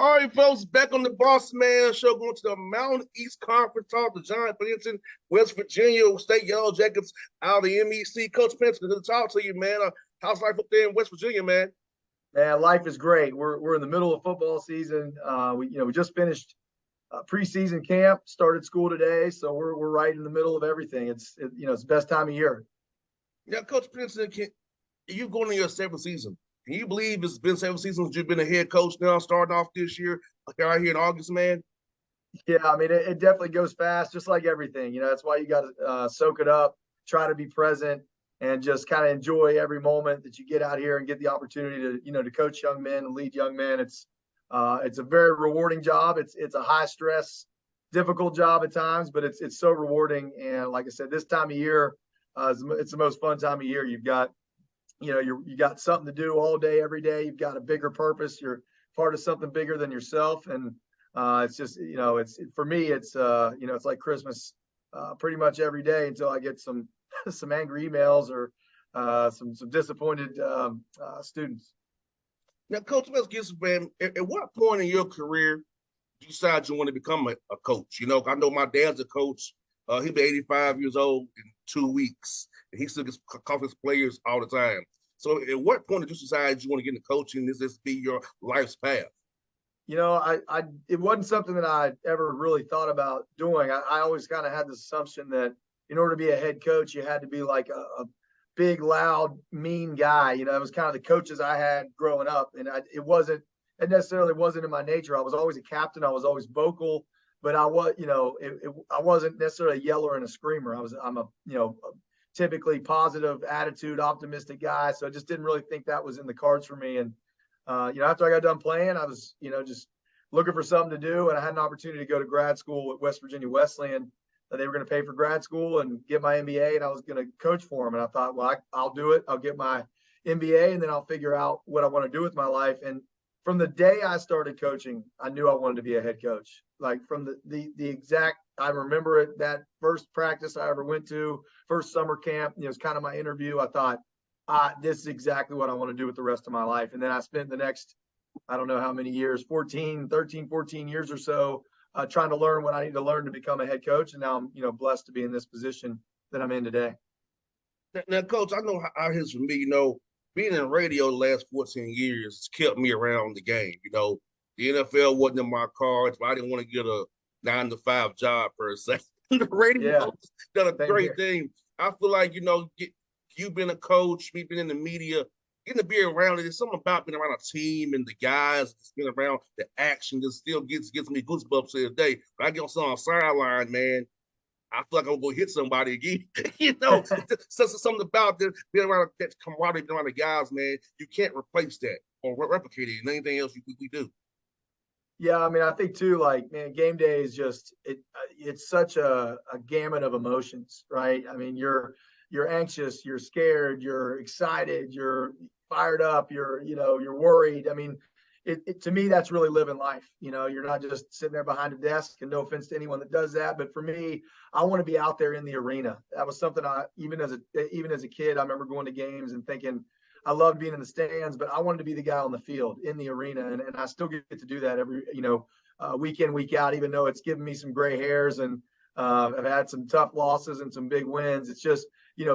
All right, folks, back on the Bossman show, going to the Mountain East Conference, talk to John Pennington, West Virginia State Yellow Jackets out of the MEC. Coach Pennington, good to talk to you, man. How's life up there in West Virginia, man? Man, life is great. We're in the middle of football season. We just finished preseason camp, started school today, so we're right in the middle of everything. It's the best time of year. Yeah, Coach Pennington, you going in your seventh season? Can you believe it's been 7 seasons you've been a head coach now, starting off this year, right here in August, man? Yeah, I mean it definitely goes fast, just like everything. That's why you got to soak it up, try to be present, and just kind of enjoy every moment that you get out here and get the opportunity to coach young men and lead young men. It's a very rewarding job. It's a high stress, difficult job at times, but it's so rewarding. And like I said, this time of year, it's the most fun time of year. You've got you got something to do all day, every day. You've got a bigger purpose. You're part of something bigger than yourself, and it's just for me, it's like Christmas, pretty much every day until I get some some angry emails or some disappointed students. Now, Coach, let's get some, man. At what point in your career do you decide you want to become a coach? I know my dad's a coach. He'll be 85 years old in 2 weeks, and he still gets calls his players all the time. So, at what point did you decide you want to get into coaching? This be your life's path? It wasn't something that I ever really thought about doing. I always kind of had this assumption that in order to be a head coach, you had to be like a big, loud, mean guy. It was kind of the coaches I had growing up, and it necessarily wasn't in my nature. I was always a captain. I was always vocal, but I wasn't necessarily a yeller and a screamer. I'm a typically positive attitude, optimistic guy. So I just didn't really think that was in the cards for me. And after I got done playing, I was, just looking for something to do. And I had an opportunity to go to grad school at West Virginia Wesleyan. They were going to pay for grad school and get my MBA, and I was going to coach for them. And I thought, well, I'll do it. I'll get my MBA, and then I'll figure out what I want to do with my life. And from the day I started coaching, I knew I wanted to be a head coach. Like from the exact, I remember it, that first practice I ever went to, first summer camp, it was kind of my interview. I thought, this is exactly what I want to do with the rest of my life. And then I spent the next, I don't know how many years, 14 years or so, trying to learn what I need to learn to become a head coach. And now I'm, blessed to be in this position that I'm in today. Now, Coach, I know how it is for me. Being in radio the last 14 years has kept me around the game. The NFL wasn't in my cards, but I didn't want to get a 9 to 5 job per se. The radio Yeah, done a same great here. thing. I feel like, you been a coach, me being in the media, getting to be around it. There's something about being around a team and the guys, just being around the action that still gives me goosebumps to the day. When I get on some sideline, man, I feel like I'm gonna go hit somebody again. Something about this being around that camaraderie, being around the guys, man. You can't replace that or replicate it in anything else we do. Yeah, I mean, I think too, like, man, game day is just it's such a gamut of emotions, right? I mean, you're anxious, you're scared, you're excited, you're fired up, you're worried. I mean, to me, that's really living life. You're not just sitting there behind a desk, and no offense to anyone that does that, but for me, I want to be out there in the arena. That was something I even as a kid, I remember going to games and thinking I loved being in the stands, but I wanted to be the guy on the field in the arena, and I still get to do that every week in, week out, even though it's given me some gray hairs and I've had some tough losses and some big wins. It's just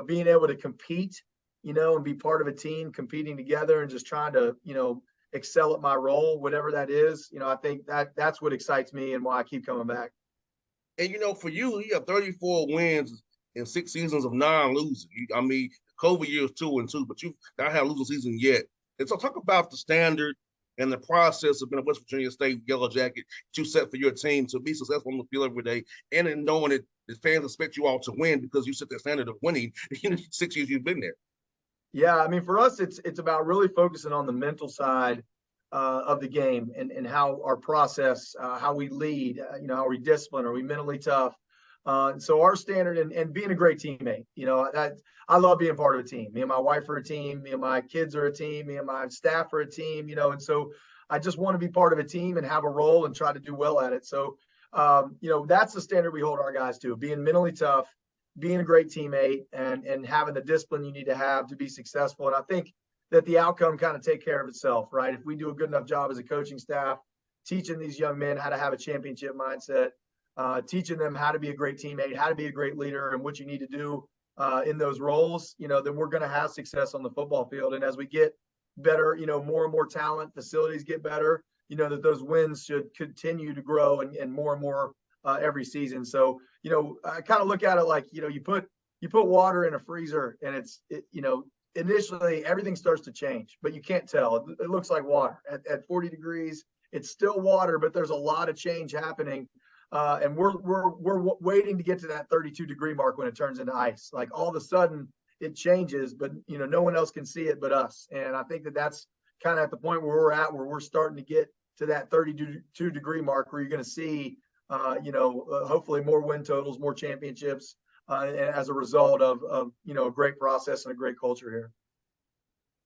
being able to compete, and be part of a team competing together and just trying to excel at my role, whatever that is. I think that's what excites me and why I keep coming back. And for you have 34 wins in 6 seasons of non-losing. I mean, COVID years 2-2, but you've not had a losing season yet. And so, talk about the standard and the process of being a West Virginia State Yellow Jacket that you set for your team to be successful on the field every day, and in knowing that the fans expect you all to win because you set that standard of winning in the 6 years you've been there. Yeah, I mean, for us, it's about really focusing on the mental side of the game and how our process, how we lead, how we discipline, are we mentally tough? So our standard and being a great teammate, that I love being part of a team. Me and my wife are a team. Me and my kids are a team. Me and my staff are a team. And so I just want to be part of a team and have a role and try to do well at it. So, that's the standard we hold our guys to: being mentally tough, being a great teammate, and having the discipline you need to have to be successful. And I think that the outcome kind of take care of itself, right? If we do a good enough job as a coaching staff, teaching these young men how to have a championship mindset, teaching them how to be a great teammate, how to be a great leader, and what you need to do in those roles, then we're going to have success on the football field. And as we get better, more and more talent, facilities get better, that those wins should continue to grow and more every season. So, I kind of look at it like, you put water in a freezer and initially everything starts to change, but you can't tell. It looks like water at 40 degrees. It's still water, but there's a lot of change happening. And we're waiting to get to that 32-degree mark when it turns into ice. Like all of a sudden it changes, but no one else can see it but us. And I think that's kind of at the point where we're at, where we're starting to get to that 32-degree mark, where you're going to see, hopefully more win totals, more championships, and as a result of a great process and a great culture here.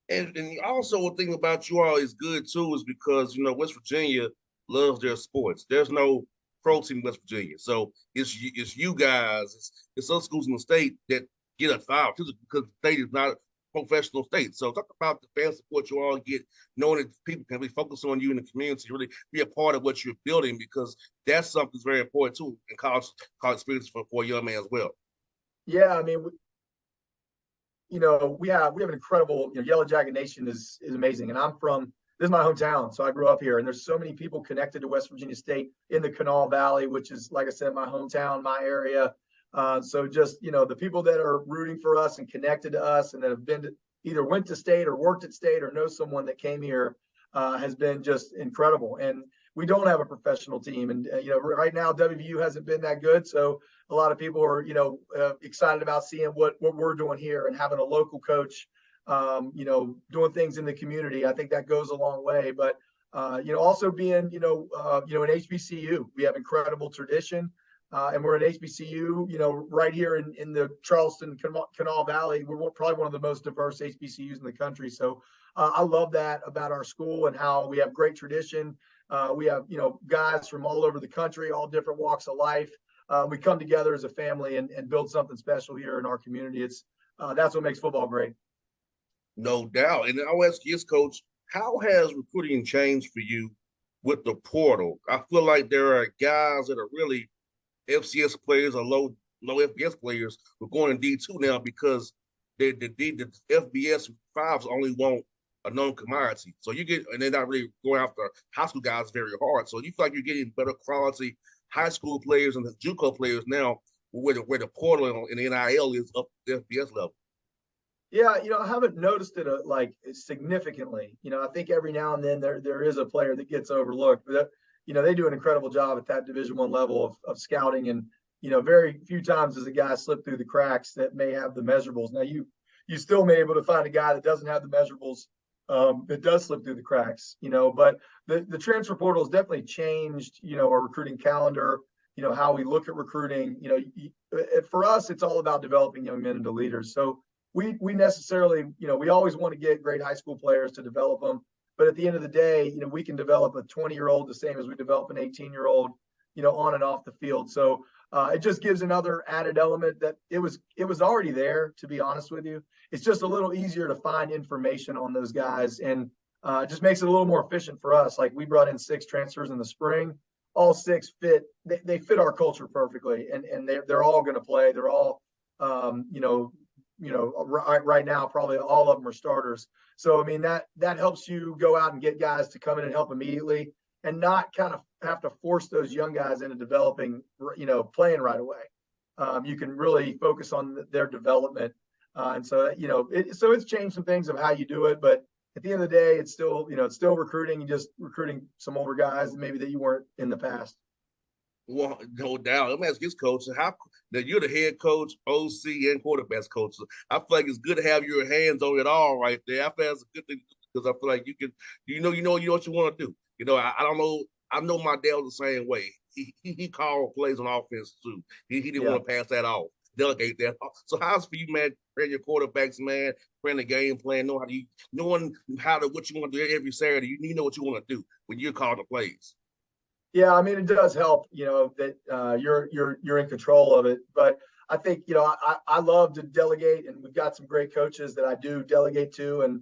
And also one thing about you all is good too, is because West Virginia loves their sports. There's no pro team in West Virginia, so it's you guys, it's other schools in the state that get a foul because the state is not a professional state. So talk about the fan support you all get, knowing that people can really focus on you in the community, really be a part of what you're building, because that's something that's very important too in college experience for a young man as well. Yeah, I mean, we have an incredible, Yellow Jacket Nation is amazing. And this is my hometown. So I grew up here, and there's so many people connected to West Virginia State in the Kanawha Valley, which is, like I said, my hometown, my area. So just, the people that are rooting for us and connected to us and that have either went to state or worked at state or know someone that came here has been just incredible. And we don't have a professional team. And, right now WVU hasn't been that good. So a lot of people are, excited about seeing what we're doing here and having a local coach, doing things in the community. I think that goes a long way. But, also being, an HBCU, we have incredible tradition. And we're an HBCU, right here in the Charleston Kanawha Valley. We're probably one of the most diverse HBCUs in the country. So I love that about our school and how we have great tradition. We have, guys from all over the country, all different walks of life. We come together as a family and build something special here in our community. That's what makes football great. No doubt. And I'll ask you, Coach, how has recruiting changed for you with the portal? I feel like there are guys that are really FCS players or low FBS players who are going to D2 now because the FBS fives only want a known commodity. So and they're not really going after high school guys very hard. So you feel like you're getting better quality high school players and the JUCO players now, where the portal and the NIL is up to the FBS level. Yeah, I haven't noticed it significantly. I think every now and then there is a player that gets overlooked, but they do an incredible job at that Division I level of scouting, and very few times does a guy slip through the cracks that may have the measurables. Now you still may be able to find a guy that doesn't have the measurables that does slip through the cracks. But the transfer portal has definitely changed our recruiting calendar. How we look at recruiting. For us, it's all about developing young men into leaders. So we necessarily, we always want to get great high school players to develop them. But at the end of the day, we can develop a 20-year-old the same as we develop an 18-year-old, on and off the field. So it just gives another added element that it was already there, to be honest with you. It's just a little easier to find information on those guys, and it just makes it a little more efficient for us. Like we brought in 6 transfers in the spring. All 6 fit. They fit our culture perfectly, and they're all going to play. They're all, right now, probably all of them are starters. So, I mean, that helps you go out and get guys to come in and help immediately and not kind of have to force those young guys into developing, playing right away. You can really focus on their development. And so, so it's changed some things of how you do it. But at the end of the day, it's still, it's still recruiting. You just recruiting some older guys maybe that you weren't in the past. Well, no doubt. Let me ask this coach, that you're the head coach, OC, and quarterbacks coach. So I feel like it's good to have your hands on it all right there. I feel that's a good thing because I feel like you can, you know what you want to do. I don't know. I know my dad was the same way. He called plays on offense too. He didn't want to pass that off, delegate that. So how's for you, man? Praying your quarterbacks, man. Praying the game plan, knowing what you want to do every Saturday. You know what you want to do when you're calling the plays. Yeah, I mean, it does help, that you're in control of it. But I think, I love to delegate, and we've got some great coaches that I do delegate to, and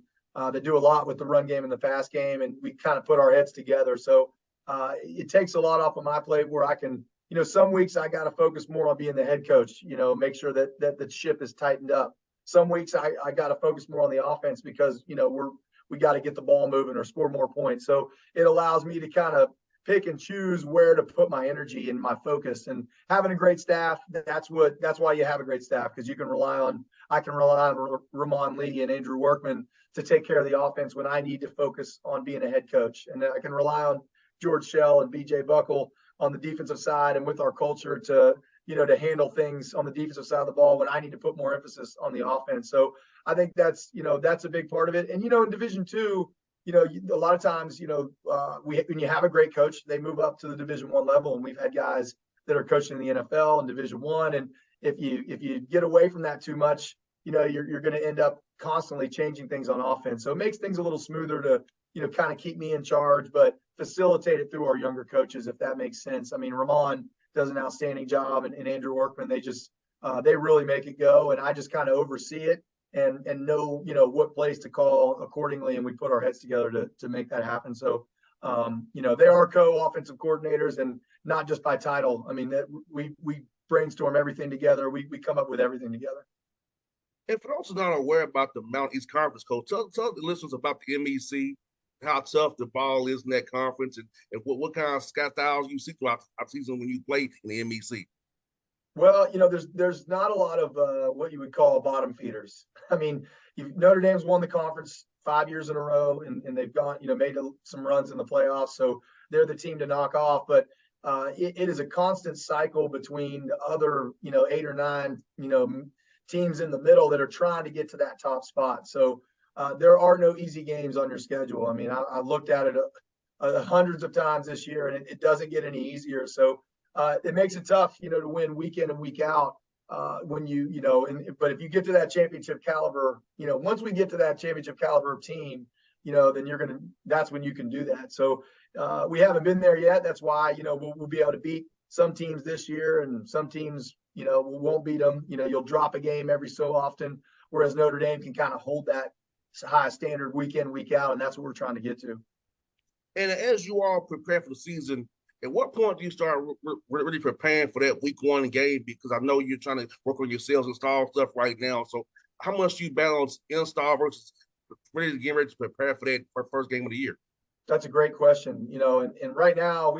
they do a lot with the run game and the pass game, and we kind of put our heads together. So it takes a lot off of my plate where I can, some weeks I got to focus more on being the head coach, make sure that the ship is tightened up. Some weeks I got to focus more on the offense because, we got to get the ball moving or score more points. So it allows me to kind of pick and choose where to put my energy and my focus. And having a great staff, that's why you have a great staff, because I can rely on Ramon Lee and Andrew Workman to take care of the offense when I need to focus on being a head coach. And I can rely on George Shell and BJ Buckle on the defensive side and with our culture to handle things on the defensive side of the ball when I need to put more emphasis on the offense. So I think that's a big part of it. And, in Division II, a lot of times, when you have a great coach, they move up to the Division I level. And we've had guys that are coaching in the NFL and Division I. And if you get away from that too much, you're going to end up constantly changing things on offense. So it makes things a little smoother to, kind of keep me in charge, but facilitate it through our younger coaches, if that makes sense. I mean, Ramon does an outstanding job, and Andrew Workman, they really make it go. And I just kind of oversee it and know, what plays to call accordingly. And we put our heads together to make that happen. So, they are co-offensive coordinators, and not just by title. I mean, that we brainstorm everything together. We come up with everything together. And for those who are not aware about the Mountain East Conference, Coach, tell the listeners about the MEC, how tough the ball is in that conference, and what kind of styles you see throughout the season when you play in the MEC. Well, there's not a lot of what you would call bottom feeders. I mean, Notre Dame's won the conference 5 years in a row, and they've gone, made some runs in the playoffs, so they're the team to knock off. But it is a constant cycle between the other, 8 or 9, teams in the middle that are trying to get to that top spot. So there are no easy games on your schedule. I mean, I looked at it hundreds of times this year, and it doesn't get any easier. So it makes it tough, to win week in and week out when but if you get to that championship caliber, once we get to that championship caliber team, then that's when you can do that. So we haven't been there yet. That's why, we'll be able to beat some teams this year, and some teams, we won't beat them. You'll drop a game every so often, whereas Notre Dame can kind of hold that high standard week in, week out, and that's what we're trying to get to. And as you all prepare for the season, at what point do you start really preparing for that week 1 game? Because I know you're trying to work on your sales install stuff right now. So how much do you balance install versus ready to prepare for that first game of the year? That's a great question. And right now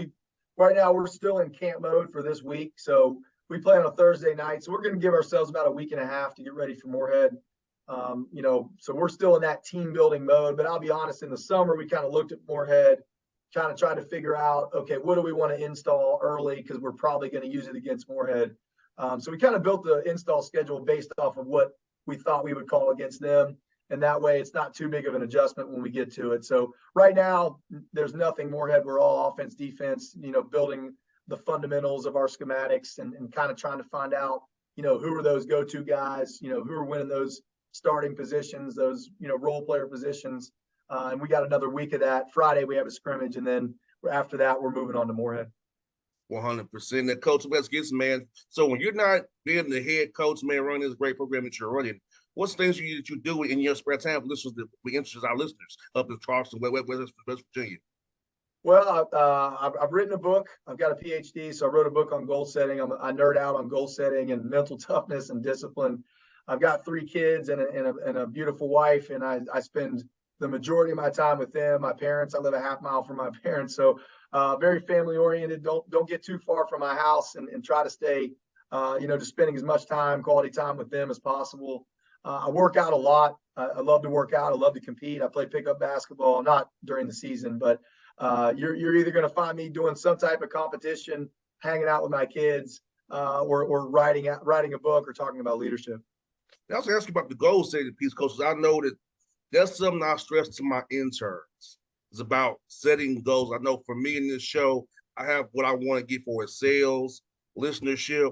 we're still in camp mode for this week. So we play on a Thursday night. So we're going to give ourselves about a week and a half to get ready for Moorhead. So we're still in that team building mode. But I'll be honest, in the summer, we kind of looked at Moorhead, kind of tried to figure out, okay, what do we want to install early? Because we're probably going to use it against Moorhead. So we kind of built the install schedule based off of what we thought we would call against them. And that way it's not too big of an adjustment when we get to it. So right now there's nothing Moorhead. We're all offense, defense, building the fundamentals of our schematics and kind of trying to find out, who are those go-to guys, who are winning those starting positions, those, role player positions. And we got another week of that. Friday we have a scrimmage, and then after that we're moving on to Moorhead. 100%. That Coach West gets, man. So when you're not being the head coach, man, running this great program that you're running, what's things that you do in your spare time for listeners that we interest our listeners up in Charleston, West Virginia? Well, I've written a book. I've got a PhD, so I wrote a book on goal setting. I nerd out on goal setting and mental toughness and discipline. I've got 3 kids and a beautiful wife, and I spend the majority of my time with them. My parents, I live a half mile from my parents, so very family oriented. Don't get too far from my house, and try to stay, just spending as much quality time with them as possible. I work out a lot. I love to work out. I love to compete. I play pickup basketball, not during the season, but you're either going to find me doing some type of competition, hanging out with my kids, or writing a book or talking about leadership. I was asking about the goal setting piece, coaches. I know that that's something I stress to my interns. It's about setting goals. I know for me in this show, I have what I want to get for it: sales, listenership,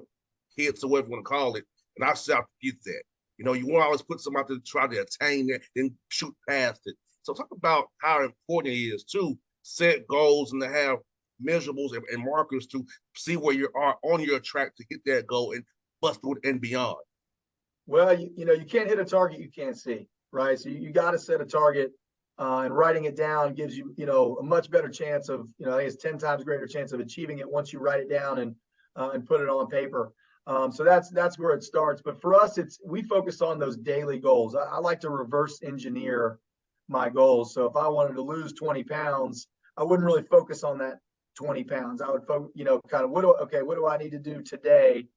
hits, or whatever you want to call it. And I set out to get that. You want to always put something out there to try to attain that, then shoot past it. So talk about how important it is to set goals and to have measurables and markers to see where you are on your track to hit that goal and bust through it and beyond. Well, you can't hit a target you can't see, right? So you got to set a target and writing it down gives you, a much better chance of, I think it's 10 times greater chance of achieving it once you write it down and put it on paper. So that's where it starts. But for us, we focus on those daily goals. I like to reverse engineer my goals. So if I wanted to lose 20 pounds, I wouldn't really focus on that 20 pounds. I would focus, kind of what do I need to do today?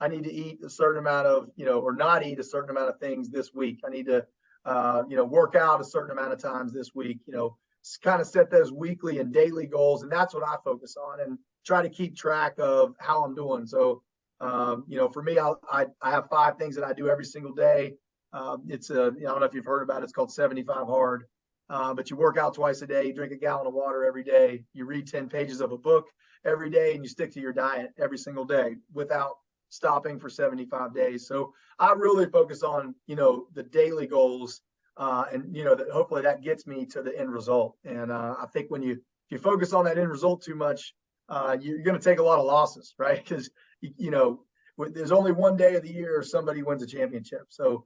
I need to eat a certain amount of, or not eat a certain amount of things this week. I need to, work out a certain amount of times this week, kind of set those weekly and daily goals. And that's what I focus on and try to keep track of how I'm doing. So, for me, I have 5 things that I do every single day. It's I don't know if you've heard about it. It's called 75 hard. But you work out twice a day, you drink a gallon of water every day, you read 10 pages of a book every day, and you stick to your diet every single day without stopping for 75 days. So I really focus on, the daily goals, and, that hopefully that gets me to the end result. And I think if you focus on that end result too much, you're going to take a lot of losses, right? Because, there's only one day of the year somebody wins a championship. So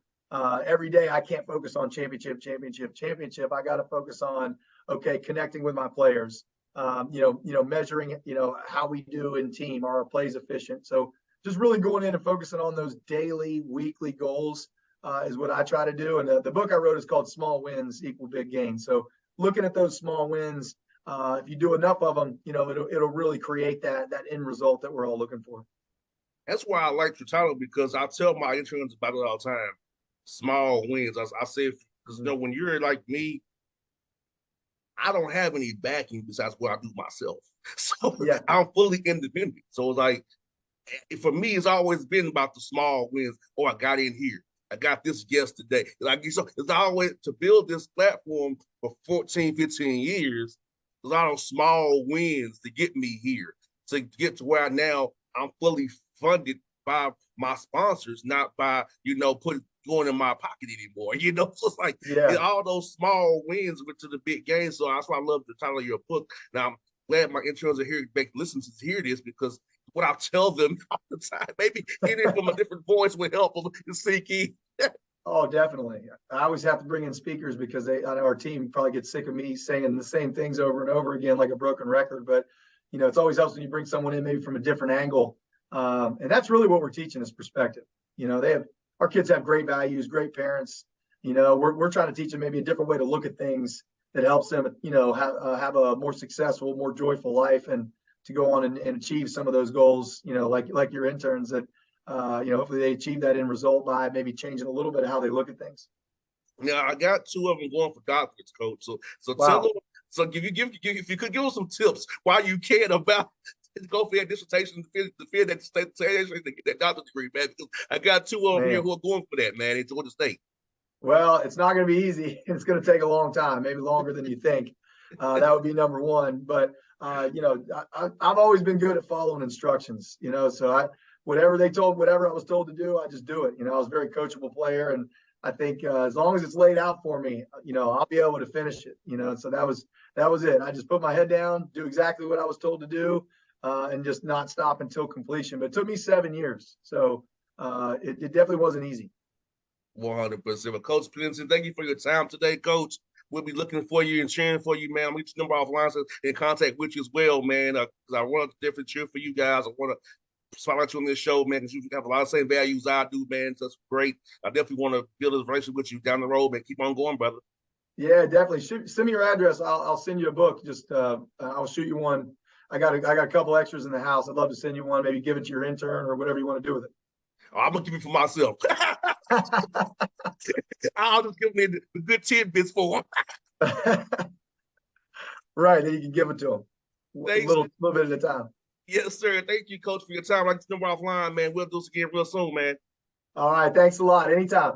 every day I can't focus on championship. I got to focus on, connecting with my players, measuring, how we do in team, are our plays efficient? So just really going in and focusing on those daily, weekly goals is what I try to do. And the book I wrote is called Small Wins Equal Big Gains. So looking at those small wins, if you do enough of them, it'll really create that end result that we're all looking for. That's why I like your title, because I tell my interns about it all the time. Small wins. I say, because when you're like me, I don't have any backing besides what I do myself. So Yeah. I'm fully independent. So it's like, for me, it's always been about the small wins. Oh, I got in here. I got this guest today. Like, so it's always to build this platform for 14, 15 years. There's a lot of small wins to get me here, to get to where I'm fully funded by my sponsors, not by, going in my pocket anymore. So it's like, all those small wins went to the big game. So that's why I love the title of your book. Now, I'm glad my interns are here, listen to hear this, because what I tell them all the time, maybe getting it from a different voice would help them to sink in. Oh, definitely. I always have to bring in speakers because I know our team probably gets sick of me saying the same things over and over again, like a broken record. But, it's always helps when you bring someone in maybe from a different angle. And that's really what we're teaching is perspective. Our kids have great values, great parents. We're trying to teach them maybe a different way to look at things that helps them, have a more successful, more joyful life, and to go on and achieve some of those goals, like your interns that, hopefully they achieve that end result by maybe changing a little bit of how they look at things. Now, I got 2 of them going for doctorates, coach. So Wow. tell them. So if you could give us some tips why you can about go for that dissertation to finish that doctorate degree, man. Because I got 2 of them here who are going for that, man, in Georgia State. Well, it's not going to be easy. It's going to take a long time, maybe longer than you think. That would be number one. But I've always been good at following instructions. So whatever I was told to do, I just do it. I was a very coachable player, and I think as long as it's laid out for me, I'll be able to finish it. So that was it. I just put my head down, do exactly what I was told to do, and just not stop until completion. But it took me 7 years, so it definitely wasn't easy. 100%. But Coach Pennington, thank you for your time today, Coach. We'll be looking for you and cheering for you, man. I'll get your number offline, so in contact with you as well, man. Because I want a different cheer for you guys. I want to spotlight you on this show, man, because you have a lot of the same values I do, man. So that's great. I definitely want to build a relationship with you down the road, man. Keep on going, brother. Yeah, definitely. Send me your address. I'll send you a book. Just I'll shoot you one. I got a couple extras in the house. I'd love to send you one. Maybe give it to your intern or whatever you want to do with it. Oh, I'm gonna give it for myself. I'll just give me the good tidbits for him. Right, then you can give it to him. Thanks. A little bit at a time. Yes, sir. Thank you, Coach, for your time. I'll get your number offline, man. We'll do this again real soon, man. All right. Thanks a lot. Anytime.